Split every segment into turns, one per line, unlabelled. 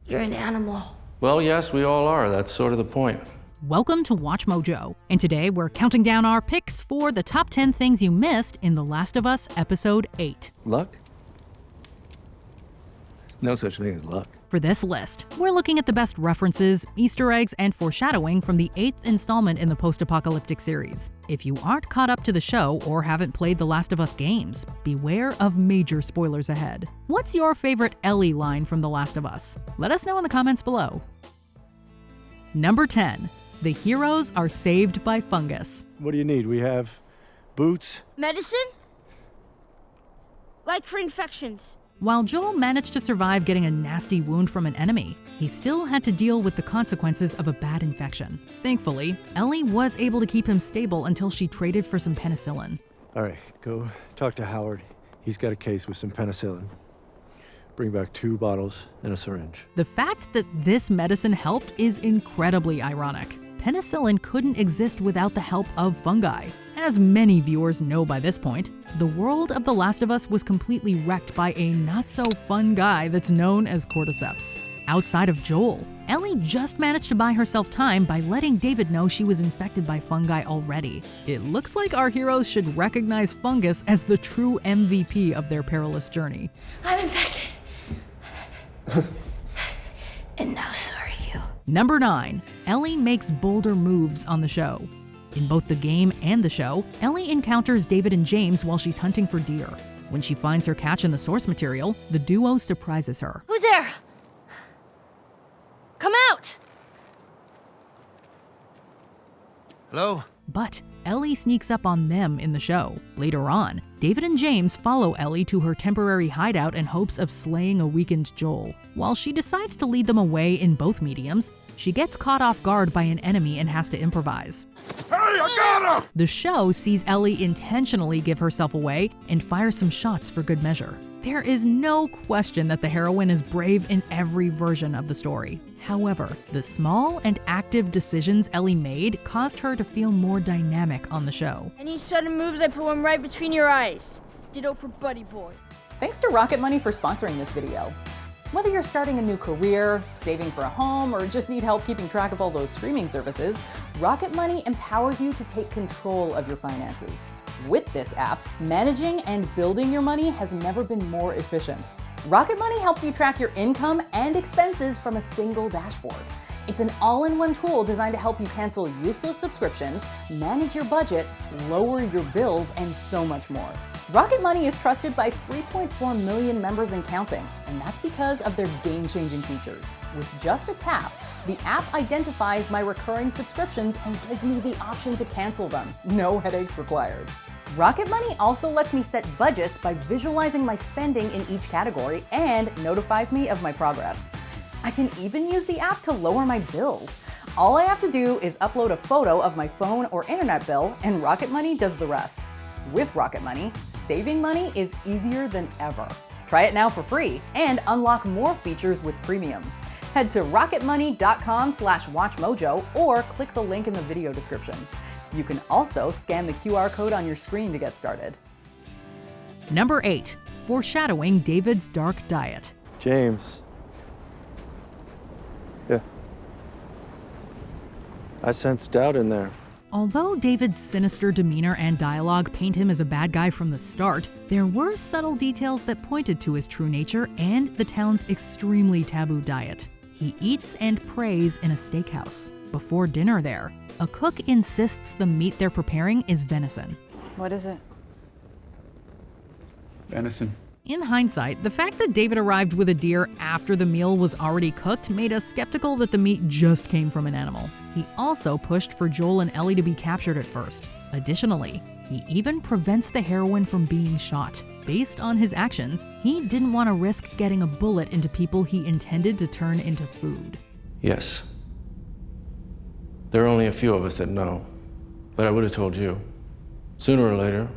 You're an animal.
Well, yes, we all are. That's sort of the point.
Welcome to Watch Mojo, and today we're counting down our picks for the top 10 things you missed in The Last of Us Episode 8.
Luck? There's no such thing as luck.
For this list, we're looking at the best references, Easter eggs, and foreshadowing from the 8th installment in the post-apocalyptic series. If you aren't caught up to the show or haven't played The Last of Us games, beware of major spoilers ahead. What's your favorite Ellie line from The Last of Us? Let us know in the comments below. Number 10. The heroes are saved by fungus.
What do you need? We have boots.
Medicine? Like for infections.
While Joel managed to survive getting a nasty wound from an enemy, he still had to deal with the consequences of a bad infection. Thankfully, Ellie was able to keep him stable until she traded for some penicillin.
All right, go talk to Howard. He's got a case with some penicillin. Bring back 2 bottles and a syringe.
The fact that this medicine helped is incredibly ironic. Penicillin couldn't exist without the help of fungi. As many viewers know by this point, the world of The Last of Us was completely wrecked by a not-so-fun guy that's known as Cordyceps. Outside of Joel, Ellie just managed to buy herself time by letting David know she was infected by fungi already. It looks like our heroes should recognize fungus as the true MVP of their perilous journey.
I'm infected. And now so are you.
Number 9. Ellie makes bolder moves on the show. In both the game and the show, Ellie encounters David and James while she's hunting for deer. When she finds her catch in the source material, the duo surprises her.
Who's there? Come out!
Hello?
But Ellie sneaks up on them in the show. Later on, David and James follow Ellie to her temporary hideout in hopes of slaying a weakened Joel. While she decides to lead them away in both mediums, she gets caught off guard by an enemy and has to improvise.
Hey, I got her!
The show sees Ellie intentionally give herself away and fire some shots for good measure. There is no question that the heroine is brave in every version of the story. However, the small and active decisions Ellie made caused her to feel more dynamic on the show.
Any sudden moves, I put one right between your eyes. Ditto for Buddy Boy.
Thanks to Rocket Money for sponsoring this video. Whether you're starting a new career, saving for a home, or just need help keeping track of all those streaming services, Rocket Money empowers you to take control of your finances. With this app, managing and building your money has never been more efficient. Rocket Money helps you track your income and expenses from a single dashboard. It's an all-in-one tool designed to help you cancel useless subscriptions, manage your budget, lower your bills, and so much more. Rocket Money is trusted by 3.4 million members and counting, and that's because of their game-changing features. With just a tap, the app identifies my recurring subscriptions and gives me the option to cancel them. No headaches required. Rocket Money also lets me set budgets by visualizing my spending in each category and notifies me of my progress. I can even use the app to lower my bills. All I have to do is upload a photo of my phone or internet bill, and Rocket Money does the rest. With Rocket Money, saving money is easier than ever. Try it now for free and unlock more features with premium. Head to rocketmoney.com/watchmojo or click the link in the video description. You can also scan the QR code on your screen to get started.
Number 8. Foreshadowing David's dark diet.
James. Yeah. I sense doubt in there.
Although David's sinister demeanor and dialogue paint him as a bad guy from the start, there were subtle details that pointed to his true nature and the town's extremely taboo diet. He eats and prays in a steakhouse. Before dinner there, a cook insists the meat they're preparing is venison.
What is it?
Venison.
In hindsight, the fact that David arrived with a deer after the meal was already cooked made us skeptical that the meat just came from an animal. He also pushed for Joel and Ellie to be captured at first. Additionally, he even prevents the heroine from being shot. Based on his actions, he didn't want to risk getting a bullet into people he intended to turn into food.
Yes. There are only a few of us that know, but I would have told you. Sooner or later,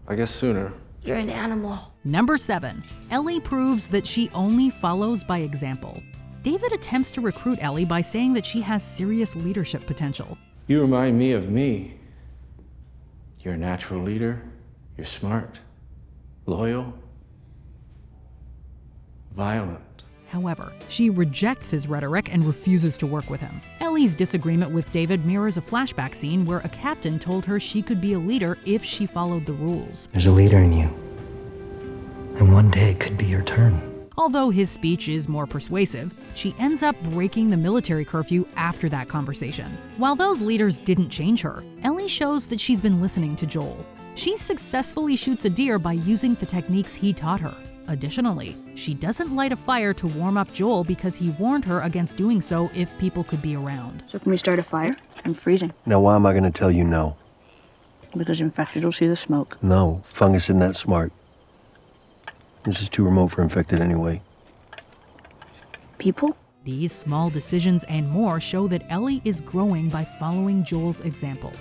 I guess sooner.
You're an animal.
Number 7. Ellie proves that she only follows by example. David attempts to recruit Ellie by saying that she has serious leadership potential.
You remind me of me. You're a natural leader. You're smart, loyal, violent.
However, she rejects his rhetoric and refuses to work with him. Ellie's disagreement with David mirrors a flashback scene where a captain told her she could be a leader if she followed the rules.
There's a leader in you, and one day it could be your turn.
Although his speech is more persuasive, she ends up breaking the military curfew after that conversation. While those leaders didn't change her, Ellie shows that she's been listening to Joel. She successfully shoots a deer by using the techniques he taught her. Additionally, she doesn't light a fire to warm up Joel because he warned her against doing so if people could be around.
So can we start a fire? I'm freezing.
Now, why am I going to tell you no?
Because infected will see the smoke.
No, fungus isn't that smart. This is too remote for infected anyway.
People?
These small decisions and more show that Ellie is growing by following Joel's example.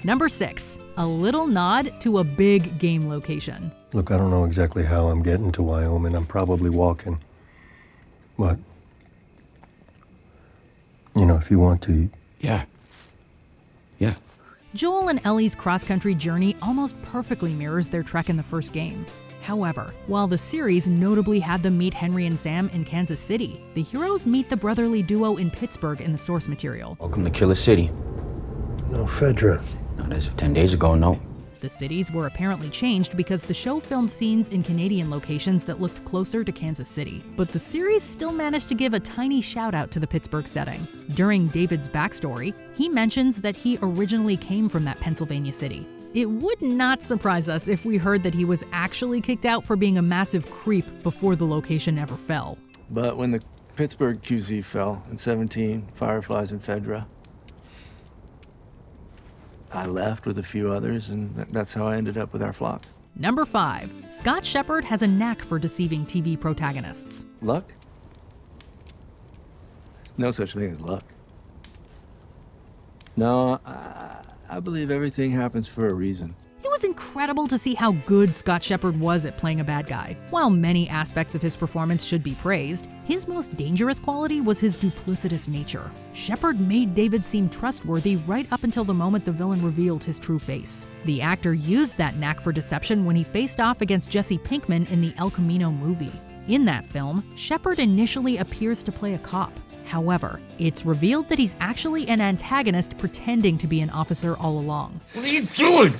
Number 6, a little nod to a big game location.
Look, I don't know exactly how I'm getting to Wyoming. I'm probably walking. But, if you want to.
Yeah.
Joel and Ellie's cross-country journey almost perfectly mirrors their trek in the first game. However, while the series notably had them meet Henry and Sam in Kansas City, the heroes meet the brotherly duo in Pittsburgh in the source material.
Welcome to Killer City.
No, Fedra.
No, that's 10 days ago, no.
The cities were apparently changed because the show filmed scenes in Canadian locations that looked closer to Kansas City. But the series still managed to give a tiny shout out to the Pittsburgh setting. During David's backstory, he mentions that he originally came from that Pennsylvania city. It would not surprise us if we heard that he was actually kicked out for being a massive creep before the location ever fell.
But when the Pittsburgh QZ fell in 17, Fireflies and Fedra, I left with a few others, and that's how I ended up with our flock.
Number 5, Scott Shepherd has a knack for deceiving TV protagonists.
Luck? There's no such thing as luck. No, I believe everything happens for a reason.
It was incredible to see how good Scott Shepherd was at playing a bad guy. While many aspects of his performance should be praised, his most dangerous quality was his duplicitous nature. Shepherd made David seem trustworthy right up until the moment the villain revealed his true face. The actor used that knack for deception when he faced off against Jesse Pinkman in the El Camino movie. In that film, Shepherd initially appears to play a cop. However, it's revealed that he's actually an antagonist pretending to be an officer all along.
What are you doing?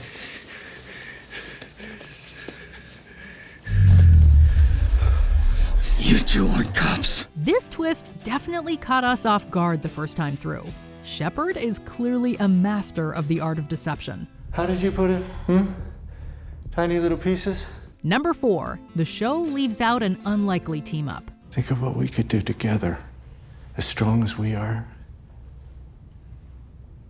You two aren't cops.
This twist definitely caught us off guard the first time through. Shepherd is clearly a master of the art of deception.
How did you put it? Tiny little pieces?
Number 4, the show leaves out an unlikely team-up.
Think of what we could do together. As strong as we are,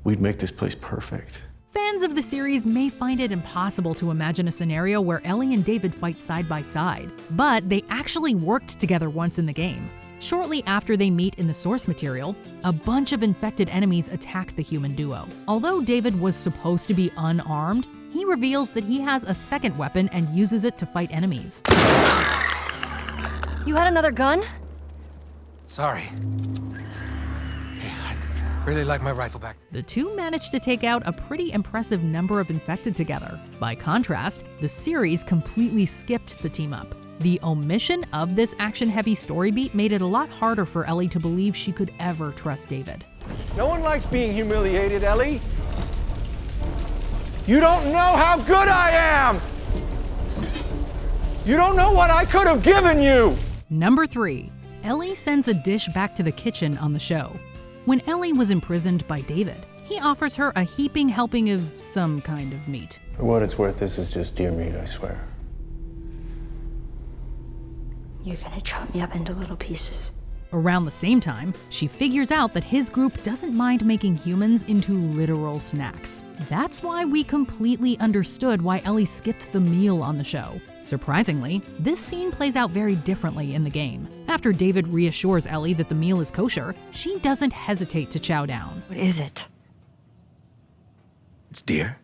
we'd make this place perfect.
Fans of the series may find it impossible to imagine a scenario where Ellie and David fight side by side, but they actually worked together once in the game. Shortly after they meet in the source material, a bunch of infected enemies attack the human duo. Although David was supposed to be unarmed, he reveals that he has a second weapon and uses it to fight enemies.
You had another gun?
Sorry. Hey, I'd really like my rifle back.
The two managed to take out a pretty impressive number of infected together. By contrast, the series completely skipped the team-up. The omission of this action-heavy story beat made it a lot harder for Ellie to believe she could ever trust David.
No one likes being humiliated, Ellie. You don't know how good I am! You don't know what I could have given you!
Number 3. Ellie sends a dish back to the kitchen on the show. When Ellie was imprisoned by David, he offers her a heaping helping of some kind of meat.
For what it's worth, this is just deer meat, I swear.
You're gonna chop me up into little pieces.
Around the same time, she figures out that his group doesn't mind making humans into literal snacks. That's why we completely understood why Ellie skipped the meal on the show. Surprisingly, this scene plays out very differently in the game. After David reassures Ellie that the meal is kosher, she doesn't hesitate to chow down.
What is it?
It's deer.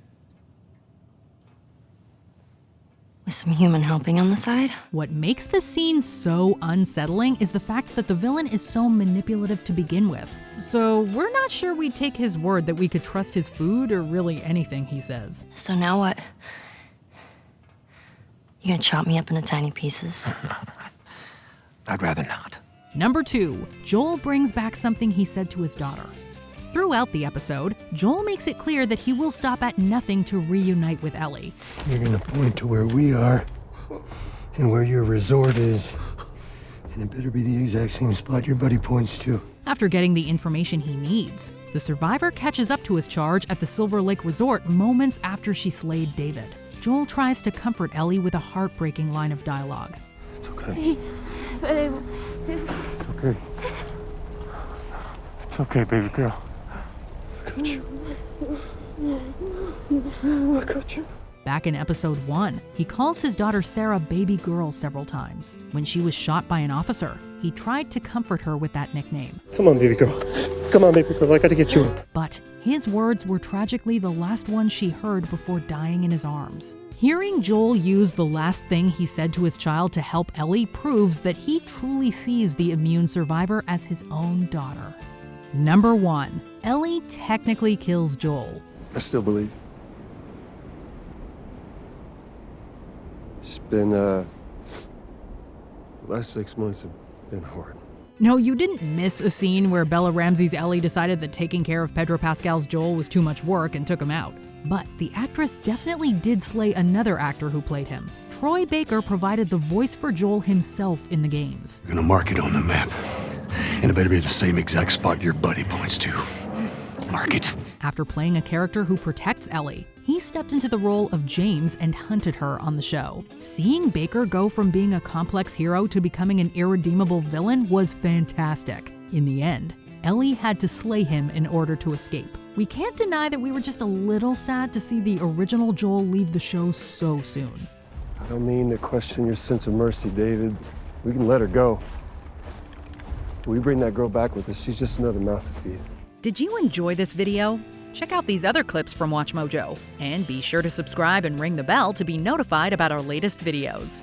With some human helping on the side?
What makes this scene so unsettling is the fact that the villain is so manipulative to begin with. So we're not sure we'd take his word that we could trust his food or really anything he says.
So now what? You gonna chop me up into tiny pieces?
I'd rather not.
Number 2, Joel brings back something he said to his daughter. Throughout the episode, Joel makes it clear that he will stop at nothing to reunite with Ellie.
You're gonna point to where we are and where your resort is. And it better be the exact same spot your buddy points to.
After getting the information he needs, the survivor catches up to his charge at the Silver Lake Resort moments after she slayed David. Joel tries to comfort Ellie with a heartbreaking line of dialogue.
It's okay.
But
It's okay. It's okay, baby girl. I got you. I got you.
Back in episode 1, he calls his daughter Sarah baby girl several times. When she was shot by an officer, he tried to comfort her with that nickname.
Come on, baby girl. Come on, baby girl. I gotta get you up.
But his words were tragically the last ones she heard before dying in his arms. Hearing Joel use the last thing he said to his child to help Ellie proves that he truly sees the immune survivor as his own daughter. Number 1, Ellie technically kills Joel.
I still believe. It's been, the last 6 months have been hard.
No, you didn't miss a scene where Bella Ramsey's Ellie decided that taking care of Pedro Pascal's Joel was too much work and took him out. But the actress definitely did slay another actor who played him. Troy Baker provided the voice for Joel himself in the games.
We're gonna mark it on the map. And it better be the same exact spot your buddy points to. Mark it.
After playing a character who protects Ellie, he stepped into the role of James and hunted her on the show. Seeing Baker go from being a complex hero to becoming an irredeemable villain was fantastic. In the end, Ellie had to slay him in order to escape. We can't deny that we were just a little sad to see the original Joel leave the show so soon.
I don't mean to question your sense of mercy, David. We can let her go. We bring that girl back with us. She's just another mouth to feed.
Did you enjoy this video? Check out these other clips from WatchMojo, and be sure to subscribe and ring the bell to be notified about our latest videos.